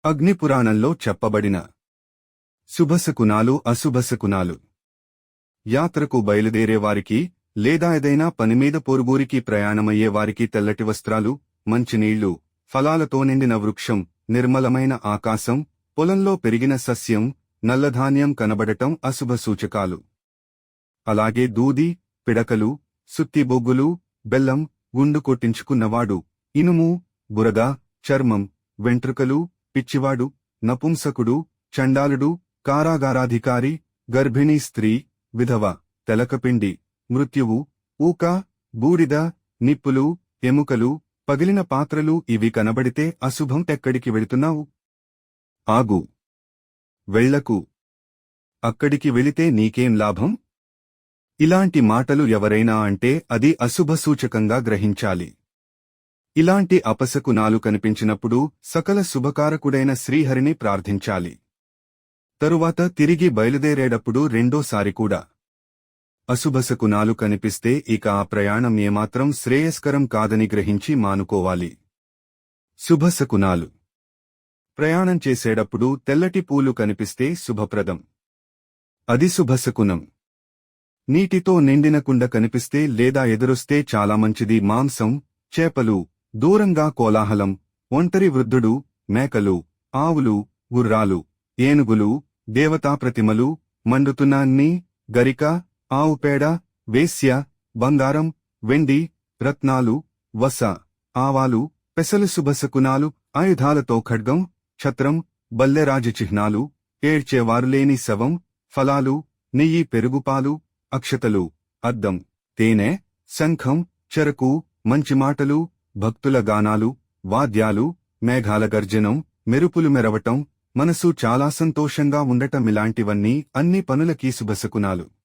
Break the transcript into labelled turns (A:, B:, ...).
A: అగ్నిపురాణంలో చెప్పబడిన శుభశకునాలు అశుభశకునాలు. యాత్రకు బయలుదేరేవారికి లేదా ఏదైనా పనిమీద పొరుగురికి ప్రయాణమయ్యేవారికి తెల్లటి వస్త్రాలు, మంచినీళ్లు, ఫలాలతో నిండిన వృక్షం, నిర్మలమైన ఆకాశం, పొలంలో పెరిగిన సస్యం, నల్లధాన్యం కనబడటం అశుభ సూచకాలు. అలాగే దూది, పిడకలు, సుత్తిబొగ్గులు, బెల్లం, గుండు కొట్టించుకున్నవాడు, ఇనుము, బురద, చర్మం, వెంట్రుకలు, పిచ్చివాడు, నపుంసకుడు, చండాలుడు, కారాగారాధికారి, గర్భిణీ స్త్రీ, విధవ, తెలకపిండి, మృత్యువు, ఊక, బూడిద, నిప్పులు, ఎముకలు, పగిలిన పాత్రలు ఇవి కనబడితే అశుభం. ఎక్కడికి వెళుతున్నావు? ఆగు, వెళ్లకు. అక్కడికి వెళితే నీకేం లాభం? ఇలాంటి మాటలు ఎవరైనా అంటే అది అశుభ సూచకంగా గ్రహించాలి. ఇలాంటి అపశకునాలు కనిపించినప్పుడు సకల శుభకారకుడైన శ్రీహరిని ప్రార్థించాలి. తరువాత తిరిగి బయలుదేరేటప్పుడు రెండోసారి కూడా అశుభశకునాలు కనిపిస్తే ఇక ఆ ప్రయాణం ఏమాత్రం శ్రేయస్కరం కాదని గ్రహించి మానుకోవాలి. శుభశకునాలు. ప్రయాణం చేసేటప్పుడు తెల్లటి పూలు కనిపిస్తే శుభప్రదం. అది శుభశకునం. నీటితో నిండిన కుండ కనిపిస్తే లేదా ఎదురొస్తే చాలా మంచిది. మాంసం, చేపలు, దూరంగా కోలాహలం, ఒంటరి వృద్ధుడు, మేకలు, ఆవులు, గుర్రాలు, ఏనుగులు, దేవతాప్రతిమలు, మండుతున్న అగ్ని, గరిక, ఆవుపేడ, వేశ్య, బంగారం, వెండి, రత్నాలు, వస, ఆవాలు, పెసలు శుభశకునాలు. ఆయుధాలతో ఖడ్గం, ఛత్రం, బల్లె రాజచిహ్నాలు, ఏడ్చేవారులేని శవం, ఫలాలు, నెయ్యి, పెరుగుపాలు, అక్షతలు, అద్దం, తేనె, శంఖం, చెరకు, మంచి మాటలు, భక్తుల గానాలు, వాద్యాలు, మేఘాల గర్జనం, మెరుపులు మెరవటం, మనసు చాలా సంతోషంగా ఉండటమిలాంటివన్నీ అన్ని పనులకీ శుభశకునాలు.